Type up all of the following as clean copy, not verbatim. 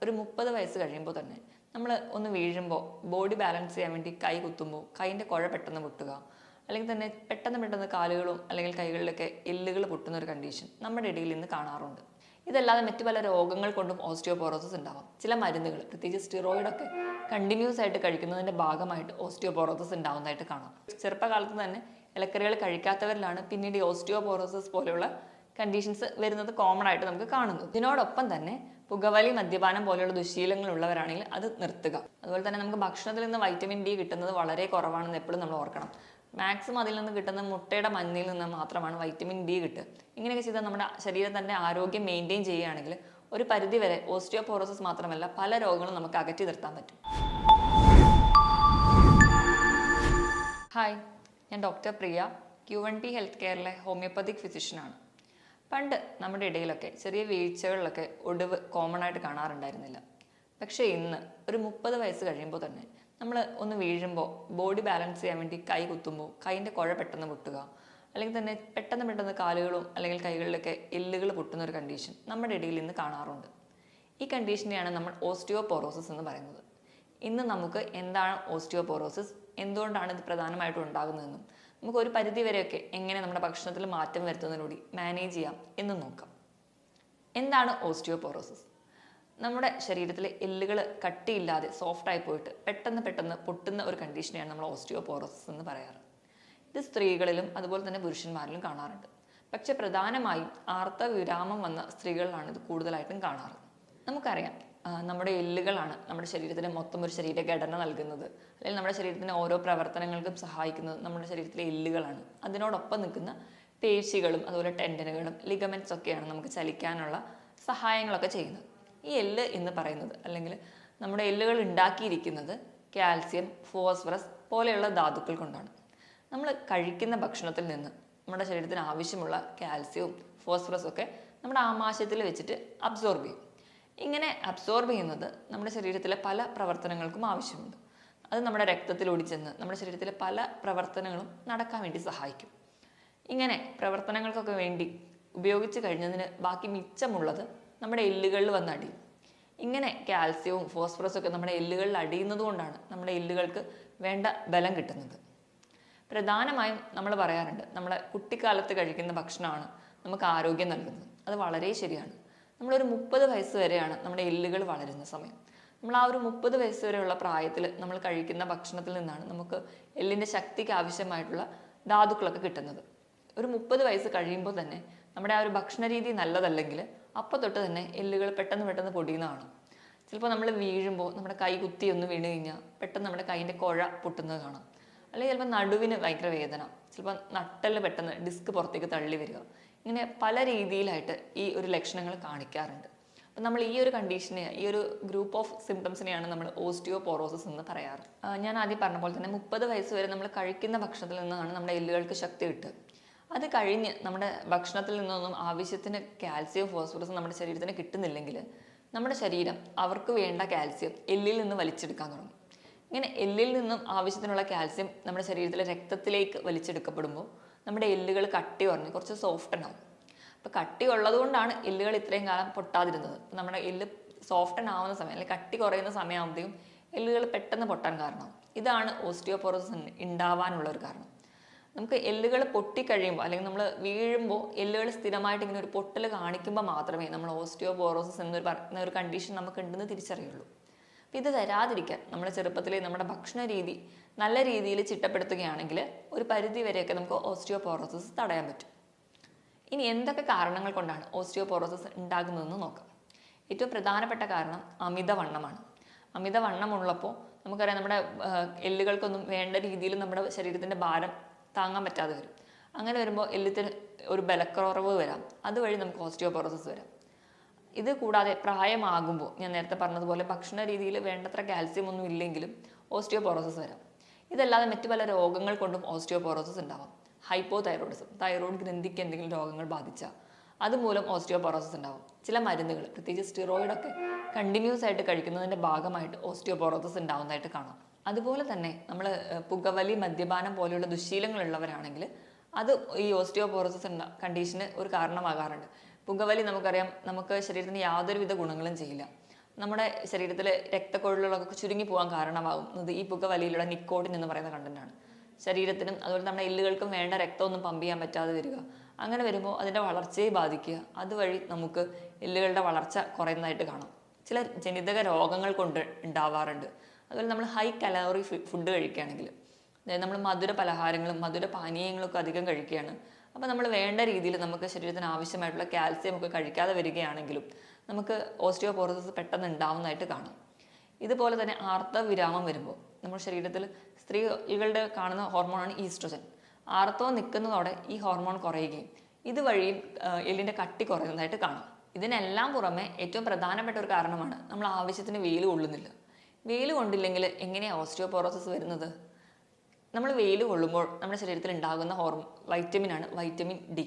ഒരു 30 വയസ്സ് കഴിയുമ്പോൾ തന്നെ നമ്മൾ ഒന്ന് വീഴുമ്പോൾ ബോഡി ബാലൻസ് ചെയ്യാൻ വേണ്ടി കൈ കുത്തുമ്പോൾ കൈയിൻ്റെ കുഴ പെട്ടെന്ന് പൊട്ടുക, അല്ലെങ്കിൽ തന്നെ പെട്ടെന്ന് കാലുകളും അല്ലെങ്കിൽ കൈകളിലൊക്കെ എല്ലുകൾ പൊട്ടുന്ന ഒരു കണ്ടീഷൻ നമ്മുടെ ഇടയിൽ ഇന്ന് കാണാറുണ്ട്. ഇതല്ലാതെ മറ്റു പല രോഗങ്ങൾ കൊണ്ടും ഓസ്റ്റിയോപോറോസിസ് ഉണ്ടാവാം. ചില മരുന്നുകൾ, പ്രത്യേകിച്ച് സ്റ്റിറോയിഡൊക്കെ കണ്ടിന്യൂസ് ആയിട്ട് കഴിക്കുന്നതിൻ്റെ ഭാഗമായിട്ട് ഓസ്റ്റിയോപോറോസിസ് ഉണ്ടാവുന്നതായിട്ട് കാണാം. ചെറുപ്പകാലത്ത് തന്നെ ഇലക്കറികൾ കഴിക്കാത്തവരിലാണ് പിന്നീട് ഈ ഓസ്റ്റിയോപോറോസിസ് പോലെയുള്ള കണ്ടീഷൻസ് വരുന്നത് കോമൺ ആയിട്ട് നമുക്ക് കാണുന്നത്. ഇതിനോടൊപ്പം തന്നെ പുകവലി, മദ്യപാനം പോലെയുള്ള ദുശീലങ്ങൾ ഉള്ളവരാണെങ്കിൽ അത് നിർത്തുക. അതുപോലെ തന്നെ നമുക്ക് ഭക്ഷണത്തിൽ നിന്ന് വൈറ്റമിൻ ഡി കിട്ടുന്നത് വളരെ കുറവാണെന്ന് എപ്പോഴും നമ്മൾ ഓർക്കണം. മാക്സിമം അതിൽ നിന്ന് കിട്ടുന്ന മുട്ടയുടെ മഞ്ഞയിൽ നിന്ന് മാത്രമാണ് വൈറ്റമിൻ ഡി കിട്ടുക. ഇങ്ങനെയൊക്കെ ചെയ്താൽ നമ്മുടെ ശരീരത്തിൻ്റെ ആരോഗ്യം മെയിൻറ്റെയിൻ ചെയ്യുകയാണെങ്കിൽ ഒരു പരിധിവരെ ഓസ്റ്റിയോപോറോസിസ് മാത്രമല്ല പല രോഗങ്ങളും നമുക്ക് അകറ്റി നിർത്താൻ പറ്റും. ഹായ്, ഞാൻ ഡോക്ടർ പ്രിയ, Q1P ഹെൽത്ത് കെയറിലെ ഹോമിയോപ്പതിക് ഫിസിഷ്യനാണ്. പണ്ട് നമ്മുടെ ഇടയിലൊക്കെ ചെറിയ വീഴ്ചകളിലൊക്കെ ഒടിവ് കോമൺ ആയിട്ട് കാണാറുണ്ടായിരുന്നില്ല. പക്ഷേ ഇന്ന് ഒരു 30 വയസ്സ് കഴിയുമ്പോൾ തന്നെ നമ്മൾ ഒന്ന് വീഴുമ്പോൾ ബോഡി ബാലൻസ് ചെയ്യാൻ വേണ്ടി കൈ കുത്തുമ്പോൾ കൈയിൻ്റെ കുഴ പെട്ടെന്ന് പൊട്ടുക, അല്ലെങ്കിൽ തന്നെ പെട്ടെന്ന് കാലുകളും അല്ലെങ്കിൽ കൈകളിലൊക്കെ എല്ലുകൾ പൊട്ടുന്ന ഒരു കണ്ടീഷൻ നമ്മുടെ ഇടയിൽ ഇന്ന് കാണാറുണ്ട്. ഈ കണ്ടീഷനെയാണ് നമ്മൾ ഓസ്റ്റിയോപോറോസിസ് എന്ന് പറയുന്നത്. ഇന്ന് നമുക്ക് എന്താണ് ഓസ്റ്റിയോപോറോസിസ്, എന്തുകൊണ്ടാണ് ഇത് പ്രധാനമായിട്ടും ഉണ്ടാകുന്നതെന്നും നമുക്ക് ഒരു പരിധി വരെയൊക്കെ എങ്ങനെ നമ്മുടെ ഭക്ഷണത്തിൽ മാറ്റം വരുത്തുന്നതിലൂടെ മാനേജ് ചെയ്യാം എന്ന് നോക്കാം. എന്താണ് ഓസ്റ്റിയോപോറോസിസ്? നമ്മുടെ ശരീരത്തിലെ എല്ലുകൾ കട്ടിയില്ലാതെ സോഫ്റ്റായി പോയിട്ട് പെട്ടെന്ന് പൊട്ടുന്ന ഒരു കണ്ടീഷനെയാണ് നമ്മൾ ഓസ്റ്റിയോപോറോസിസ് എന്ന് പറയാറ്. ഇത് സ്ത്രീകളിലും അതുപോലെ തന്നെ പുരുഷന്മാരിലും കാണാറുണ്ട്. പക്ഷെ പ്രധാനമായും ആർത്തവവിരാമം വന്ന സ്ത്രീകളിലാണ് ഇത് കൂടുതലായിട്ടും കാണാറ്. നമുക്കറിയാം, നമ്മുടെ എല്ലുകളാണ് നമ്മുടെ ശരീരത്തിന് മൊത്തം ഒരു ശരീരഘടന നൽകുന്നത്, അല്ലെങ്കിൽ നമ്മുടെ ശരീരത്തിന് ഓരോ പ്രവർത്തനങ്ങൾക്കും സഹായിക്കുന്നത് നമ്മുടെ ശരീരത്തിലെ എല്ലുകളാണ്. അതിനോടൊപ്പം നിൽക്കുന്ന പേശികളും അതുപോലെ ടെൻഡനുകളും ലിഗമെന്റ്സ് ഒക്കെയാണ് നമുക്ക് ചലിക്കാനുള്ള സഹായങ്ങളൊക്കെ ചെയ്യുന്നത്. ഈ എല്ല് എന്ന് പറയുന്നത്, അല്ലെങ്കിൽ നമ്മുടെ എല്ലുകൾ ഉണ്ടാക്കിയിരിക്കുന്നത് കാൽസ്യം, ഫോസ്ഫറസ് പോലെയുള്ള ധാതുക്കൾ കൊണ്ടാണ്. നമ്മൾ കഴിക്കുന്ന ഭക്ഷണത്തിൽ നിന്ന് നമ്മുടെ ശരീരത്തിന് ആവശ്യമുള്ള കാൽസ്യവും ഫോസ്ഫറസും ഒക്കെ നമ്മുടെ ആമാശയത്തിൽ വെച്ചിട്ട് അബ്സോർബ് ചെയ്യും. ഇങ്ങനെ അബ്സോർബ് ചെയ്യുന്നത് നമ്മുടെ ശരീരത്തിലെ പല പ്രവർത്തനങ്ങൾക്കും ആവശ്യമുണ്ട്. അത് നമ്മുടെ രക്തത്തിൽ ഓടിച്ചെന്ന് നമ്മുടെ ശരീരത്തിലെ പല പ്രവർത്തനങ്ങളും നടക്കാൻ വേണ്ടി സഹായിക്കും. ഇങ്ങനെ പ്രവർത്തനങ്ങൾക്കൊക്കെ വേണ്ടി ഉപയോഗിച്ച് കഴിഞ്ഞതിന് ബാക്കി മിച്ചമുള്ളത് നമ്മുടെ എല്ലുകളിൽ വന്ന് അടിയും. ഇങ്ങനെ കാൽസ്യവും ഫോസ്ഫറസും ഒക്കെ നമ്മുടെ എല്ലുകളിൽ അടിയുന്നത് കൊണ്ടാണ് നമ്മുടെ എല്ലുകൾക്ക് വേണ്ട ബലം കിട്ടുന്നത്. പ്രധാനമായും നമ്മൾ പറയാറുണ്ട്, നമ്മളെ കുട്ടിക്കാലത്ത് കഴിക്കുന്ന ഭക്ഷണമാണ് നമുക്ക് ആരോഗ്യം നൽകുന്നത്. അത് വളരെ ശരിയാണ്. നമ്മളൊരു 30 വയസ്സ് വരെയാണ് നമ്മുടെ എല്ലുകൾ വളരുന്ന സമയം. നമ്മൾ ആ ഒരു 30 വയസ്സ് വരെയുള്ള പ്രായത്തിൽ നമ്മൾ കഴിക്കുന്ന ഭക്ഷണത്തിൽ നിന്നാണ് നമുക്ക് എല്ലിൻ്റെ ശക്തിക്ക് ആവശ്യമായിട്ടുള്ള ധാതുക്കളൊക്കെ കിട്ടുന്നത്. ഒരു 30 വയസ്സ് കഴിയുമ്പോൾ തന്നെ നമ്മുടെ ആ ഒരു ഭക്ഷണ രീതി നല്ലതല്ലെങ്കിൽ അപ്പോൾ തൊട്ട് തന്നെ എല്ലുകൾ പെട്ടെന്ന് പൊടിയുന്നതാണ്. ചിലപ്പോൾ നമ്മൾ വീഴുമ്പോൾ നമ്മുടെ കൈ കുത്തി ഒന്ന് വീണ് കഴിഞ്ഞാൽ പെട്ടെന്ന് നമ്മുടെ കൈയിൻ്റെ കുഴ പൊട്ടുന്നത് കാണാം. അല്ലെങ്കിൽ ചിലപ്പോൾ നടുവിന് ഭയങ്കര വേദന, ചിലപ്പോൾ നട്ടെല്ല് പെട്ടെന്ന് ഡിസ്ക് പുറത്തേക്ക് തള്ളി വരിക. ഇങ്ങനെ പല രീതിയിലായിട്ട് ഈ ഒരു ലക്ഷണങ്ങൾ കാണിക്കാറുണ്ട്. അപ്പം നമ്മൾ ഈ ഒരു കണ്ടീഷനെ, ഈ ഒരു ഗ്രൂപ്പ് ഓഫ് സിംറ്റംസിനെയാണ് നമ്മൾ ഓസ്റ്റിയോപോറോസിസ് എന്ന് പറയാറ്. ഞാൻ ആദ്യം പറഞ്ഞ പോലെ തന്നെ 30 വയസ്സ് വരെ നമ്മൾ കഴിക്കുന്ന ഭക്ഷണത്തിൽ നിന്നാണ് നമ്മുടെ എല്ലുകൾക്ക് ശക്തി കിട്ടുക. അത് കഴിഞ്ഞ് നമ്മുടെ ഭക്ഷണത്തിൽ നിന്നൊന്നും ആവശ്യത്തിന് കാൽസ്യം, ഫോസ്ഫറസും നമ്മുടെ ശരീരത്തിന് കിട്ടുന്നില്ലെങ്കിൽ നമ്മുടെ ശരീരം അവർക്ക് വേണ്ട കാൽസ്യം എല്ലിൽ നിന്ന് വലിച്ചെടുക്കാൻ തുടങ്ങും. ഇങ്ങനെ എല്ലിൽ നിന്നും ആവശ്യത്തിനുള്ള കാൽസ്യം നമ്മുടെ ശരീരത്തിലെ രക്തത്തിലേക്ക് വലിച്ചെടുക്കപ്പെടുമ്പോൾ നമ്മുടെ എല്ലുകൾ കട്ടി കുറഞ്ഞ് കുറച്ച് സോഫ്റ്റനാവും. അപ്പോൾ കട്ടി ഉള്ളത് കൊണ്ടാണ് എല്ലുകൾ ഇത്രയും കാലം പൊട്ടാതിരുന്നത്. അപ്പോൾ നമ്മുടെ എല്ല് സോഫ്റ്റനാവുന്ന സമയം, അല്ലെങ്കിൽ കട്ടി കുറയുന്ന സമയമാകുമ്പോഴത്തേക്കും എല്ലുകൾ പെട്ടെന്ന് പൊട്ടാൻ കാരണം. ഇതാണ് ഓസ്റ്റിയോപോറോസിസ് ഉണ്ടാവാനുള്ള ഒരു കാരണം. നമുക്ക് എല്ലുകൾ പൊട്ടിക്കഴിയുമ്പോൾ, അല്ലെങ്കിൽ നമ്മൾ വീഴുമ്പോൾ എല്ലുകൾ സ്ഥിരമായിട്ട് ഇങ്ങനെ ഒരു പൊട്ടൽ കാണിക്കുമ്പോൾ മാത്രമേ നമ്മൾ ഓസ്റ്റിയോപോറോസിസ് എന്നൊരു കണ്ടീഷൻ നമുക്ക് ഉണ്ടെന്ന് തിരിച്ചറിയുള്ളൂ. അപ്പം ഇത് വരാതിരിക്കാൻ നമ്മുടെ ചെറുപ്പത്തിലെ നമ്മുടെ ഭക്ഷണ രീതി നല്ല രീതിയിൽ ചിട്ടപ്പെടുത്തുകയാണെങ്കിൽ ഒരു പരിധി വരെയൊക്കെ നമുക്ക് ഓസ്റ്റിയോപോറോസിസ് തടയാൻ പറ്റും. ഇനി എന്തൊക്കെ കാരണങ്ങൾ കൊണ്ടാണ് ഓസ്റ്റിയോപോറോസിസ് ഉണ്ടാകുന്നതെന്ന് നോക്കാം. ഏറ്റവും പ്രധാനപ്പെട്ട കാരണം അമിതവണ്ണമാണ്. അമിതവണ്ണമുള്ളപ്പോൾ നമുക്കറിയാം, നമ്മുടെ എല്ലുകൾക്കൊന്നും വേണ്ട രീതിയിൽ നമ്മുടെ ശരീരത്തിൻ്റെ ഭാരം താങ്ങാൻ പറ്റാതെ വരും. അങ്ങനെ വരുമ്പോൾ എല്ലിന് ഒരു ബലക്കുറവ് വരാം. അതുവഴി നമുക്ക് ഓസ്റ്റിയോപോറോസിസ് വരാം. ഇത് കൂടാതെ പ്രായമാകുമ്പോൾ ഞാൻ നേരത്തെ പറഞ്ഞതുപോലെ ഭക്ഷണ രീതിയിൽ വേണ്ടത്ര കാൽസ്യം ഒന്നും ഇല്ലെങ്കിലും ഓസ്റ്റിയോപോറോസിസ് വരാം. ഇതല്ലാതെ മറ്റു പല രോഗങ്ങൾ കൊണ്ടും ഓസ്റ്റിയോപോറോസിസ് ഉണ്ടാവാം. ഹൈപ്പോതൈറോയിഡിസം, തൈറോയ്ഡ് ഗ്രന്ഥിക്ക് എന്തെങ്കിലും രോഗങ്ങൾ ബാധിച്ചാൽ അതുമൂലം ഓസ്റ്റിയോപോറോസിസ് ഉണ്ടാവും. ചില മരുന്നുകൾ, പ്രത്യേകിച്ച് സ്റ്റിറോയിഡൊക്കെ കണ്ടിന്യൂസ് ആയിട്ട് കഴിക്കുന്നതിൻ്റെ ഭാഗമായിട്ട് ഓസ്റ്റിയോപോറോസിസ് ഉണ്ടാവുന്നതായിട്ട് കാണാം. അതുപോലെ തന്നെ നമ്മൾ പുകവലി, മദ്യപാനം പോലെയുള്ള ദുശീലങ്ങളുള്ളവരാണെങ്കിൽ അത് ഈ ഓസ്റ്റിയോപോറോസിസ് കണ്ടീഷന് ഒരു കാരണമാകാറുണ്ട്. പുകവലി നമുക്കറിയാം, നമുക്ക് ശരീരത്തിന് യാതൊരുവിധ ഗുണങ്ങളും ചെയ്യില്ല. നമ്മുടെ ശരീരത്തിൽ രക്തക്കൊഴലുകളൊക്കെ ചുരുങ്ങി പോകാൻ കാരണമാകുന്നത് ഈ പുകവലിയിലുള്ള നിക്കോട്ടിൻ എന്ന് പറയുന്ന കണ്ടന്റാണ്. ശരീരത്തിനും അതുപോലെ നമ്മുടെ എല്ലുകൾക്കും വേണ്ട രക്തമൊന്നും പമ്പ് ചെയ്യാൻ പറ്റാതെ വരിക. അങ്ങനെ വരുമ്പോൾ അതിൻ്റെ വളർച്ചയെ ബാധിക്കുക. അതുവഴി നമുക്ക് എല്ലുകളുടെ വളർച്ച കുറയുന്നതായിട്ട് കാണാം. ചില ജനിതക രോഗങ്ങൾ കൊണ്ട് ഉണ്ടാവാറുണ്ട്. അതുപോലെ നമ്മൾ ഹൈ കലോറി ഫുഡ് കഴിക്കുകയാണെങ്കിൽ, അതായത് നമ്മൾ മധുര പലഹാരങ്ങളും മധുര പാനീയങ്ങളൊക്കെ അധികം കഴിക്കുകയാണ്. അപ്പോൾ നമ്മൾ വേണ്ട രീതിയിൽ നമുക്ക് ശരീരത്തിന് ആവശ്യമായിട്ടുള്ള കാൽസ്യം ഒക്കെ കഴിക്കാതെ വരികയാണെങ്കിലും നമുക്ക് ഓസ്റ്റിയോപോറോസിസ് പെട്ടെന്ന് ഉണ്ടാവുന്നതായിട്ട് കാണാം. ഇതുപോലെ തന്നെ ആർത്തവവിരാമം വരുമ്പോൾ നമ്മുടെ ശരീരത്തിൽ സ്ത്രീകളുടെ കാണുന്ന ഹോർമോണാണ് ഈസ്ട്രോജൻ. ആർത്തവം നിൽക്കുന്നതോടെ ഈ ഹോർമോൺ കുറയുകയും ഇതുവഴിയും എല്ലിൻ്റെ കട്ടി കുറയുന്നതായിട്ട് കാണാം. ഇതിനെല്ലാം പുറമെ ഏറ്റവും പ്രധാനപ്പെട്ട ഒരു കാരണമാണ് നമ്മൾ ആവശ്യത്തിന് വെയിൽ കൊള്ളുന്നില്ല. വെയിൽ കൊണ്ടില്ലെങ്കിൽ എങ്ങനെയാണ് ഓസ്റ്റിയോപോറോസിസ് വരുന്നത്? നമ്മൾ വെയിൽ കൊള്ളുമ്പോൾ നമ്മുടെ ശരീരത്തിൽ ഉണ്ടാകുന്ന വൈറ്റമിനാണ് വൈറ്റമിൻ ഡി.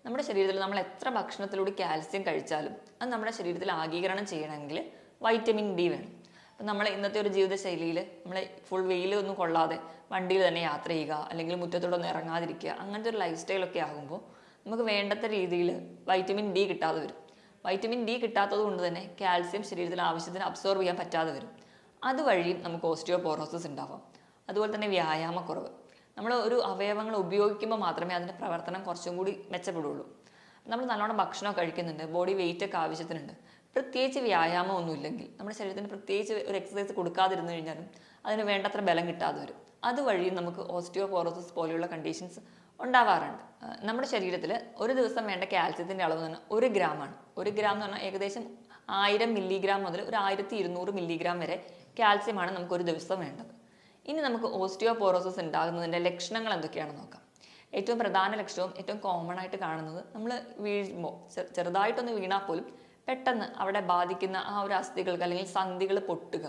നമ്മുടെ ശരീരത്തിൽ നമ്മൾ എത്ര ഭക്ഷണത്തിലൂടെ കാൽസ്യം കഴിച്ചാലും അത് നമ്മുടെ ശരീരത്തിൽ ആഗീകരണം ചെയ്യണമെങ്കിൽ വൈറ്റമിൻ ഡി വേണം. അപ്പം നമ്മൾ ഇന്നത്തെ ഒരു ജീവിതശൈലിയിൽ നമ്മൾ ഫുൾ വെയിലൊന്നും കൊള്ളാതെ വണ്ടിയിൽ തന്നെ യാത്ര ചെയ്യുക, അല്ലെങ്കിൽ മുറ്റത്തോടെ ഒന്നും ഇറങ്ങാതിരിക്കുക, അങ്ങനത്തെ ഒരു ലൈഫ് സ്റ്റൈലൊക്കെ ആകുമ്പോൾ നമുക്ക് വേണ്ടത്ര രീതിയിൽ വൈറ്റമിൻ ഡി കിട്ടാതെ വരും. വൈറ്റമിൻ ഡി കിട്ടാത്തത് കൊണ്ട് തന്നെ കാൽസ്യം ശരീരത്തിൽ ആവശ്യത്തിന് അബ്സോർവ് ചെയ്യാൻ പറ്റാതെ വരും. അതുവഴിയും നമുക്ക് ഓസ്റ്റിയോപോറോസിസ് ഉണ്ടാവാം. അതുപോലെ തന്നെ വ്യായാമക്കുറവ്. നമ്മൾ ഒരു അവയവങ്ങൾ ഉപയോഗിക്കുമ്പോൾ മാത്രമേ അതിൻ്റെ പ്രവർത്തനം കുറച്ചും കൂടി മെച്ചപ്പെടുള്ളൂ. നമ്മൾ നല്ലോണം ഭക്ഷണം കഴിക്കുന്നുണ്ട്, ബോഡി വെയിറ്റ് ഒക്കെ ആവശ്യത്തിനുണ്ട്, പ്രത്യേകിച്ച് വ്യായാമം ഒന്നും ഇല്ലെങ്കിൽ നമ്മുടെ ശരീരത്തിന് പ്രത്യേകിച്ച് ഒരു എക്സസൈസ് കൊടുക്കാതിരുന്നു കഴിഞ്ഞാലും അതിന് വേണ്ടത്ര ബലം കിട്ടാതെ വരും. അതുവഴി നമുക്ക് ഓസ്റ്റിയോപോറോസിസ് പോലെയുള്ള കണ്ടീഷൻസ് ഉണ്ടാവാറുണ്ട്. നമ്മുടെ ശരീരത്തിൽ ഒരു ദിവസം വേണ്ട കാൽസ്യത്തിൻ്റെ അളവ് എന്ന് പറഞ്ഞാൽ 1 ഗ്രാമാണ്. 1 ഗ്രാം എന്ന് പറഞ്ഞാൽ ഏകദേശം 1000 മില്ലിഗ്രാം മുതൽ ഒരു 1200 മില്ലിഗ്രാം വരെ കാൽസ്യമാണ് നമുക്ക് ഒരു ദിവസം വേണ്ടത്. ഇനി നമുക്ക് ഓസ്റ്റിയോപോറോസിസ് ഉണ്ടാകുന്നതിൻ്റെ ലക്ഷണങ്ങൾ എന്തൊക്കെയാണെന്ന് നോക്കാം. ഏറ്റവും പ്രധാന ലക്ഷണവും ഏറ്റവും കോമൺ ആയിട്ട് കാണുന്നത്, നമ്മൾ വീഴുമ്പോൾ ചെറുതായിട്ടൊന്ന് വീണാൽ പോലും പെട്ടെന്ന് അവിടെ ബാധിക്കുന്ന ആ ഒരു അസ്ഥികൾക്ക് അല്ലെങ്കിൽ സന്ധികൾ പൊട്ടുക.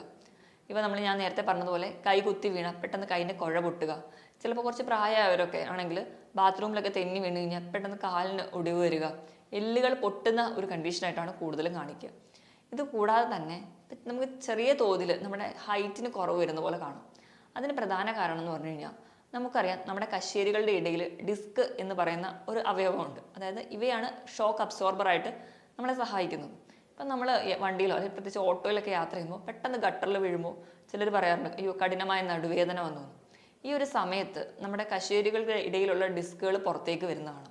ഞാൻ നേരത്തെ പറഞ്ഞതുപോലെ കൈ കുത്തി വീണാൽ പെട്ടെന്ന് കൈയിൻ്റെ കുഴ പൊട്ടുക. ചിലപ്പോൾ കുറച്ച് പ്രായമായവരൊക്കെ ആണെങ്കിൽ ബാത്റൂമിലൊക്കെ തെന്നി വീണ് കഴിഞ്ഞാൽ പെട്ടെന്ന് കാലിന് ഒടിവ് വരിക, എല്ലുകൾ പൊട്ടുന്ന ഒരു കണ്ടീഷനായിട്ടാണ് കൂടുതലും കാണിക്കുക. ഇത് കൂടാതെ തന്നെ നമുക്ക് ചെറിയ തോതിൽ നമ്മുടെ ഹൈറ്റിന് കുറവ് വരുന്ന പോലെ കാണും. അതിന് പ്രധാന കാരണം എന്ന് പറഞ്ഞു കഴിഞ്ഞാൽ നമുക്കറിയാം, നമ്മുടെ കശേരുകളുടെ ഇടയിൽ ഡിസ്ക് എന്ന് പറയുന്ന ഒരു അവയവമുണ്ട്. അതായത് ഇവയാണ് ഷോക്ക് അബ്സോർബറായിട്ട് നമ്മളെ സഹായിക്കുന്നത്. ഇപ്പം നമ്മൾ വണ്ടിയിലോ അല്ലെങ്കിൽ പ്രത്യേകിച്ച് ഓട്ടോയിലൊക്കെ യാത്ര ചെയ്യുമ്പോൾ പെട്ടെന്ന് ഗട്ടറിൽ വീഴുമ്പോൾ ചിലർ പറയാറുണ്ട്, അയ്യോ കഠിനമായ നടുവേദന വന്നു. ഈ ഒരു സമയത്ത് നമ്മുടെ കശേരുകളുടെ ഇടയിലുള്ള ഡിസ്കുകൾ പുറത്തേക്ക് വരുന്നതാണ്.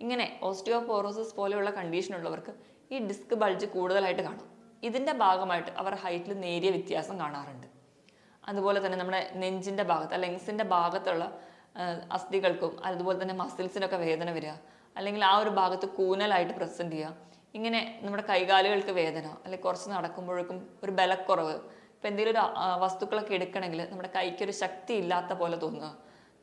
ഇങ്ങനെ ഓസ്റ്റിയോപോറോസിസ് പോലെയുള്ള കണ്ടീഷനുള്ളവർക്ക് ഈ ഡിസ്ക് ബൾജ് കൂടുതലായിട്ട് കാണും. ഇതിൻ്റെ ഭാഗമായിട്ട് അവർ ഹൈറ്റിൽ നേരിയ വ്യത്യാസം കാണാറുണ്ട്. അതുപോലെ തന്നെ നമ്മുടെ നെഞ്ചിൻ്റെ ഭാഗത്ത് ലെങ്സിൻ്റെ ഭാഗത്തുള്ള അസ്ഥികൾക്കും അതുപോലെ തന്നെ മസിൽസിനൊക്കെ വേദന വരിക, അല്ലെങ്കിൽ ആ ഒരു ഭാഗത്ത് കൂനലായിട്ട് പ്രസൻറ്റ് ചെയ്യുക. ഇങ്ങനെ നമ്മുടെ കൈകാലുകൾക്ക് വേദന, അല്ലെങ്കിൽ കുറച്ച് നടക്കുമ്പോഴേക്കും ഒരു ബലക്കുറവ്, ഇപ്പം എന്തെങ്കിലും ഒരു വസ്തുക്കളൊക്കെ എടുക്കണമെങ്കിൽ നമ്മുടെ കൈക്കൊരു ശക്തി ഇല്ലാത്ത പോലെ തോന്നുക,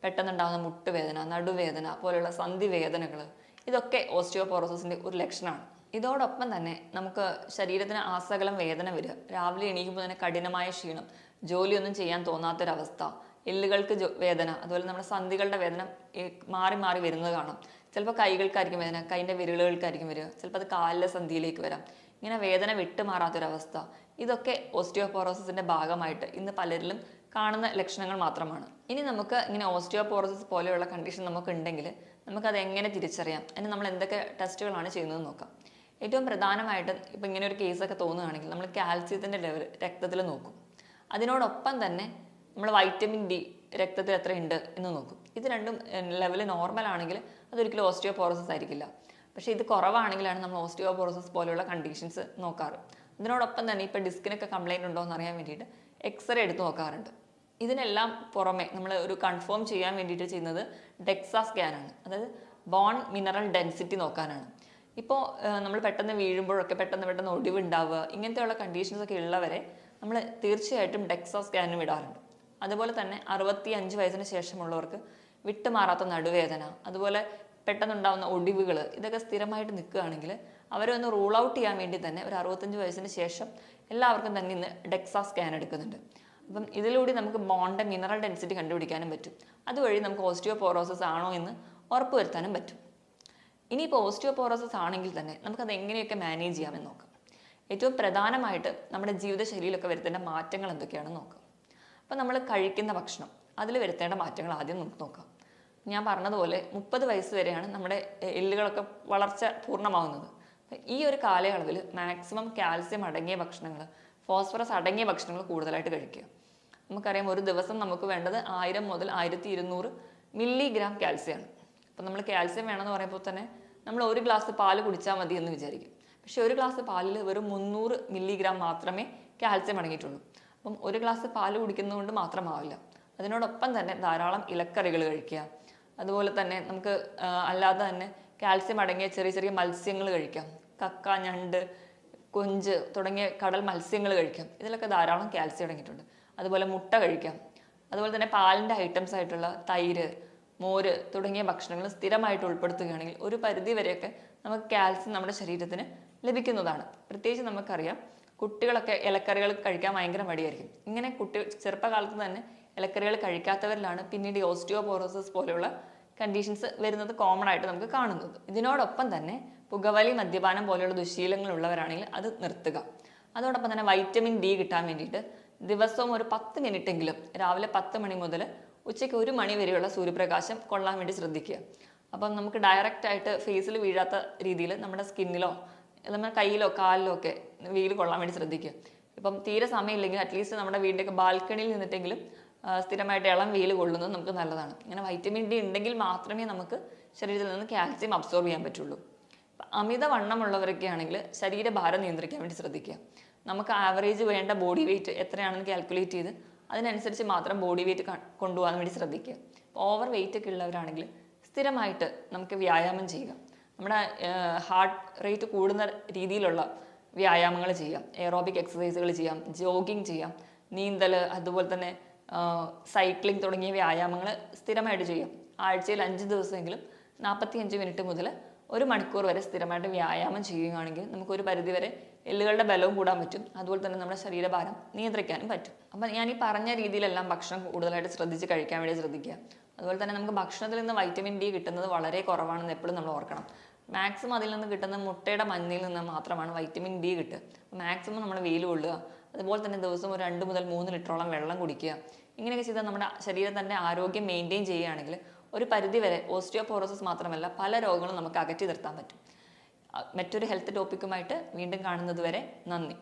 പെട്ടെന്നുണ്ടാകുന്ന മുട്ടുവേദന, നടുവേദന പോലെയുള്ള സന്ധി വേദനകൾ, ഇതൊക്കെ ഓസ്റ്റിയോപോറോസിസിൻ്റെ ഒരു ലക്ഷണമാണ്. ഇതോടൊപ്പം തന്നെ നമുക്ക് ശരീരത്തിന് ആസകലം വേദന വരിക, രാവിലെ എണീക്കുമ്പോൾ തന്നെ കഠിനമായ ക്ഷീണം, ജോലിയൊന്നും ചെയ്യാൻ തോന്നാത്തൊരവസ്ഥ, എല്ലുകൾക്ക് വേദന, അതുപോലെ നമ്മുടെ സന്ധികളുടെ വേദന മാറി മാറി വരുന്നത് കാണാം. ചിലപ്പോൾ കൈകൾക്കായിരിക്കും വേദന, കൈൻ്റെ വിരലുകൾക്കായിരിക്കും വരിക, ചിലപ്പോൾ അത് കാലിലെ സന്ധിയിലേക്ക് വരാം. ഇങ്ങനെ വേദന വിട്ടുമാറാത്തൊരവസ്ഥ, ഇതൊക്കെ ഓസ്റ്റിയോപോറോസിസിൻ്റെ ഭാഗമായിട്ട് ഇന്ന് പലരിലും കാണുന്ന ലക്ഷണങ്ങൾ മാത്രമാണ്. ഇനി നമുക്ക് ഇങ്ങനെ ഓസ്റ്റിയോപോറോസിസ് പോലെയുള്ള കണ്ടീഷൻ നമുക്ക് ഉണ്ടെങ്കിൽ നമുക്കത് എങ്ങനെ തിരിച്ചറിയാം, അതിന് നമ്മൾ എന്തൊക്കെ ടെസ്റ്റുകളാണ് ചെയ്യുന്നതെന്ന് നോക്കാം. ഏറ്റവും പ്രധാനമായിട്ട് ഇപ്പം ഇങ്ങനെ ഒരു കേസൊക്കെ തോന്നുകയാണെങ്കിൽ നമ്മൾ കാൽസ്യത്തിൻ്റെ ലെവൽ രക്തത്തിൽ നോക്കും. അതിനോടൊപ്പം തന്നെ നമ്മൾ വൈറ്റമിൻ ഡി രക്തത്തിൽ എത്ര ഉണ്ട് എന്ന് നോക്കും. ഇത് രണ്ടും ലെവൽ നോർമൽ ആണെങ്കിൽ അതൊരിക്കലും ഓസ്റ്റിയോപോറോസിസ് ആയിരിക്കില്ല. പക്ഷേ ഇത് കുറവാണെങ്കിലാണ് നമ്മൾ ഓസ്റ്റിയോപോറോസിസ് പോലെയുള്ള കണ്ടീഷൻസ് നോക്കാറ്. ഇതിനോടൊപ്പം തന്നെ ഇപ്പോൾ ഡിസ്കിനൊക്കെ കംപ്ലൈൻറ്റ് ഉണ്ടോ എന്ന് അറിയാൻ വേണ്ടിയിട്ട് എക്സ്റേ എടുത്ത് നോക്കാറുണ്ട്. ഇതിനെല്ലാം പുറമെ നമ്മൾ ഒരു കൺഫേം ചെയ്യാൻ വേണ്ടിയിട്ട് ചെയ്യുന്നത് ഡെക്സാ സ്കാനാണ്. അതായത് ബോൺ മിനറൽ ഡെൻസിറ്റി നോക്കാനാണ്. ഇപ്പോൾ നമ്മൾ പെട്ടെന്ന് വീഴുമ്പോഴൊക്കെ പെട്ടെന്ന് ഒടിവുണ്ടാവുക, ഇങ്ങനത്തെയുള്ള കണ്ടീഷൻസ് ഒക്കെ ഉള്ളവരെ നമ്മൾ തീർച്ചയായിട്ടും ഡെക്സാ സ്കാനും ഇടാറുണ്ട്. അതുപോലെ തന്നെ 65 വയസ്സിന് ശേഷമുള്ളവർക്ക് വിട്ടുമാറാത്ത നടുവേദന, അതുപോലെ പെട്ടെന്നുണ്ടാകുന്ന ഒടിവുകൾ, ഇതൊക്കെ സ്ഥിരമായിട്ട് നിൽക്കുകയാണെങ്കിൽ അവരെ ഒന്ന് റൂൾ ഔട്ട് ചെയ്യാൻ വേണ്ടി തന്നെ ഒരു 65 വയസ്സിന് ശേഷം എല്ലാവർക്കും തന്നെ ഇന്ന് ഡെക്സാ സ്കാൻ എടുക്കുന്നുണ്ട്. അപ്പം ഇതിലൂടെ നമുക്ക് ബോണിൻ്റെ മിനറൽ ഡെൻസിറ്റി കണ്ടുപിടിക്കാനും പറ്റും. അതുവഴി നമുക്ക് ഓസ്റ്റിയോപോറോസിസ് ആണോ എന്ന് ഉറപ്പുവരുത്താനും പറ്റും. ഇനിയിപ്പോൾ ഓസ്റ്റിയോപോറോസിസ് ആണെങ്കിൽ തന്നെ നമുക്കത് എങ്ങനെയൊക്കെ മാനേജ് ചെയ്യാമെന്ന് നോക്കാം. ഏറ്റവും പ്രധാനമായിട്ട് നമ്മുടെ ജീവിതശൈലിയിലൊക്കെ വരുത്തേണ്ട മാറ്റങ്ങൾ എന്തൊക്കെയാണെന്ന് നോക്കാം. അപ്പോൾ നമ്മൾ കഴിക്കുന്ന ഭക്ഷണം, അതിൽ വരുത്തേണ്ട മാറ്റങ്ങൾ ആദ്യം നമുക്ക് നോക്കാം. ഞാൻ പറഞ്ഞതുപോലെ 30 വയസ്സ് വരെയാണ് നമ്മുടെ എല്ലുകളൊക്കെ വളർച്ച പൂർണ്ണമാകുന്നത്. ഈ ഒരു കാലയളവിൽ മാക്സിമം കാൽസ്യം അടങ്ങിയ ഭക്ഷണങ്ങൾ, ഫോസ്ഫറസ് അടങ്ങിയ ഭക്ഷണങ്ങൾ കൂടുതലായിട്ട് കഴിക്കുക. നമുക്കറിയാം ഒരു ദിവസം നമുക്ക് വേണ്ടത് 1000 മുതൽ 1200 മില്ലിഗ്രാം കാൽസ്യമാണ്. അപ്പം നമ്മൾ കാൽസ്യം വേണമെന്ന് പറയുമ്പോൾ തന്നെ നമ്മൾ ഒരു ഗ്ലാസ് പാല് കുടിച്ചാൽ മതി എന്ന് വിചാരിക്കും. പക്ഷേ ഒരു ഗ്ലാസ് പാലിൽ വെറും 300 മില്ലിഗ്രാം മാത്രമേ കാൽസ്യം അടങ്ങിയിട്ടുള്ളൂ. അപ്പം ഒരു ഗ്ലാസ് പാല് കുടിക്കുന്നതുകൊണ്ട് മാത്രമാവില്ല. അതിനോടൊപ്പം തന്നെ ധാരാളം ഇലക്കറികൾ കഴിക്കുക. അതുപോലെ തന്നെ നമുക്ക് അല്ലാതെ തന്നെ കാൽസ്യം അടങ്ങിയ ചെറിയ ചെറിയ മത്സ്യങ്ങൾ കഴിക്കാം. കക്ക, ഞണ്ട്, കൊഞ്ച് തുടങ്ങിയ കടൽ മത്സ്യങ്ങൾ കഴിക്കാം. ഇതിലൊക്കെ ധാരാളം കാൽസ്യം അടങ്ങിയിട്ടുണ്ട്. അതുപോലെ മുട്ട കഴിക്കാം. അതുപോലെ തന്നെ പാലിൻ്റെ ഐറ്റംസ് ആയിട്ടുള്ള തൈര്, മോര് തുടങ്ങിയ ഭക്ഷണങ്ങൾ സ്ഥിരമായിട്ട് ഉൾപ്പെടുത്തുകയാണെങ്കിൽ ഒരു പരിധി വരെയൊക്കെ നമുക്ക് കാൽസ്യം നമ്മുടെ ശരീരത്തിന് ലഭിക്കുന്നതാണ്. പ്രത്യേകിച്ച് നമുക്കറിയാം കുട്ടികളൊക്കെ ഇലക്കറികൾ കഴിക്കാൻ ഭയങ്കര മടിയായിരിക്കും. ഇങ്ങനെ ചെറുപ്പകാലത്ത് തന്നെ ഇലക്കറികൾ കഴിക്കാത്തവരിലാണ് പിന്നീട് ഓസ്റ്റിയോപോറോസിസ് പോലെയുള്ള കണ്ടീഷൻസ് വരുന്നത് കോമൺ ആയിട്ട് നമുക്ക് കാണുന്നത്. ഇതിനോടൊപ്പം തന്നെ പുകവലി, മദ്യപാനം പോലെയുള്ള ദുശീലങ്ങൾ ഉള്ളവരാണെങ്കിൽ അത് നിർത്തുക. അതോടൊപ്പം തന്നെ വൈറ്റമിൻ ഡി കിട്ടാൻ വേണ്ടിയിട്ട് ദിവസവും ഒരു 10 മിനിറ്റെങ്കിലും രാവിലെ 10 മണി മുതൽ ഉച്ചയ്ക്ക് 1 മണി വരെയുള്ള സൂര്യപ്രകാശം കൊള്ളാൻ വേണ്ടി ശ്രദ്ധിക്കുക. അപ്പം നമുക്ക് ഡയറക്റ്റ് ആയിട്ട് ഫേസിൽ വീഴാത്ത രീതിയിൽ നമ്മുടെ സ്കിന്നിലോ നമ്മുടെ കയ്യിലോ കാലിലോ ഒക്കെ വെയിൽ കൊള്ളാൻ വേണ്ടി ശ്രദ്ധിക്കുക. ഇപ്പം തീരെ സമയമില്ലെങ്കിൽ അറ്റ്ലീസ്റ്റ് നമ്മുടെ വീടിൻ്റെയൊക്കെ ബാൽക്കണിയിൽ നിന്നിട്ടെങ്കിലും സ്ഥിരമായിട്ട് ഇളം വെയിൽ കൊള്ളുന്നത് നമുക്ക് നല്ലതാണ്. ഇങ്ങനെ വൈറ്റമിൻ ഡി ഉണ്ടെങ്കിൽ മാത്രമേ നമുക്ക് ശരീരത്തിൽ നിന്ന് കാൽസ്യം അബ്സോർബ് ചെയ്യാൻ പറ്റുള്ളൂ. അമിതവണ്ണമുള്ളവരൊക്കെ ആണെങ്കിൽ ശരീരഭാരം നിയന്ത്രിക്കാൻ വേണ്ടി ശ്രദ്ധിക്കുക. നമുക്ക് ആവറേജ് വേണ്ട ബോഡി വെയിറ്റ് എത്രയാണെന്ന് കാൽക്കുലേറ്റ് ചെയ്ത് അതിനനുസരിച്ച് മാത്രം ബോഡി വെയിറ്റ് കൊണ്ടുപോകാൻ വേണ്ടി ശ്രദ്ധിക്കുക. ഓവർ വെയിറ്റ് ഒക്കെ ഉള്ളവരാണെങ്കിൽ സ്ഥിരമായിട്ട് നമുക്ക് വ്യായാമം ചെയ്യുക. നമ്മുടെ ഹാർട്ട് റേറ്റ് കൂടുന്ന രീതിയിലുള്ള വ്യായാമങ്ങൾ ചെയ്യാം. എയറോബിക് എക്സസൈസുകൾ ചെയ്യാം, ജോഗിങ് ചെയ്യാം, നീന്തൽ, അതുപോലെ തന്നെ സൈക്ലിംഗ് തുടങ്ങിയ വ്യായാമങ്ങൾ സ്ഥിരമായിട്ട് ചെയ്യാം. ആഴ്ചയിൽ 5 ദിവസമെങ്കിലും 45 മിനിറ്റ് മുതൽ 1 മണിക്കൂർ വരെ സ്ഥിരമായിട്ട് വ്യായാമം ചെയ്യുകയാണെങ്കിൽ നമുക്കൊരു പരിധിവരെ എല്ലുകളുടെ ബലവും കൂടാൻ പറ്റും. അതുപോലെ തന്നെ നമ്മുടെ ശരീരഭാരം നിയന്ത്രിക്കാനും പറ്റും. അപ്പം ഞാൻ ഈ പറഞ്ഞ രീതിയിലെല്ലാം ഭക്ഷണം കൂടുതലായിട്ട് ശ്രദ്ധിച്ച് കഴിക്കാൻ വേണ്ടി ശ്രദ്ധിക്കുക. അതുപോലെ തന്നെ നമുക്ക് ഭക്ഷണത്തിൽ നിന്ന് വൈറ്റമിൻ ഡി കിട്ടുന്നത് വളരെ കുറവാണെന്ന് എപ്പോഴും നമ്മൾ ഓർക്കണം. മാക്സിമം അതിൽ നിന്ന് കിട്ടുന്ന മുട്ടയുടെ മഞ്ഞയിൽ നിന്ന് മാത്രമാണ് വൈറ്റമിൻ ഡി കിട്ടുക. മാക്സിമം നമ്മൾ വെയിൽ കൊള്ളുക. അതുപോലെ തന്നെ ദിവസം ഒരു 2 മുതൽ 3 ലിറ്ററോളം വെള്ളം കുടിക്കുക. ഇങ്ങനെയൊക്കെ ചെയ്താൽ നമ്മുടെ ശരീരത്തിൻ്റെ ആരോഗ്യം മെയിൻറ്റെയിൻ ചെയ്യുകയാണെങ്കിൽ ഒരു പരിധി വരെ ഓസ്റ്റിയോപോറോസിസ് മാത്രമല്ല പല രോഗങ്ങളും നമുക്ക് അകറ്റി നിർത്താൻ പറ്റും. മറ്റൊരു ഹെൽത്ത് ടോപ്പിക്കുമായിട്ട് വീണ്ടും കാണുന്നത് വരെ നന്ദി.